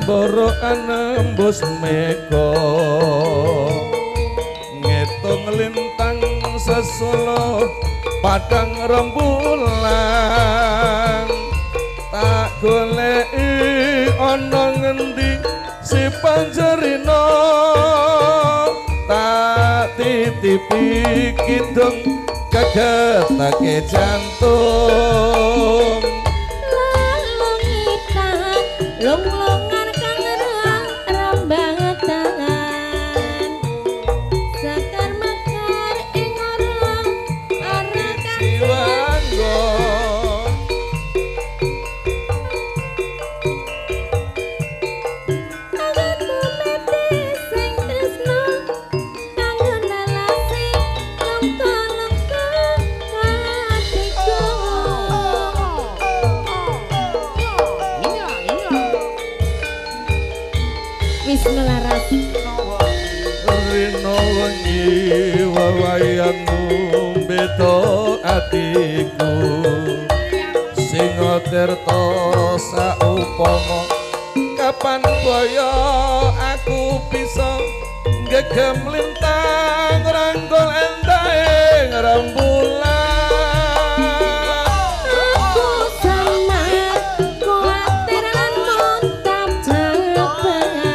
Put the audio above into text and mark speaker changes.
Speaker 1: Boro anembus mega ngitung lintang sesolo padang rembulan tak goleki ana ngendi si panjerina tak titipi kidung kagetake jantung
Speaker 2: lunglungan kang rambang tangan sakar makar ing ora arakan
Speaker 1: jiwanggo
Speaker 2: aku mati sing tresno kanggo nalasi lengko-lengko hatiku wis melaras
Speaker 1: rino wengi wewayangmu beda atiku sing tirta saupama kapan kaya aku bisa gegem lintang ranggol endahing rembulan
Speaker 2: aku sama kuatir lan muntap jawaban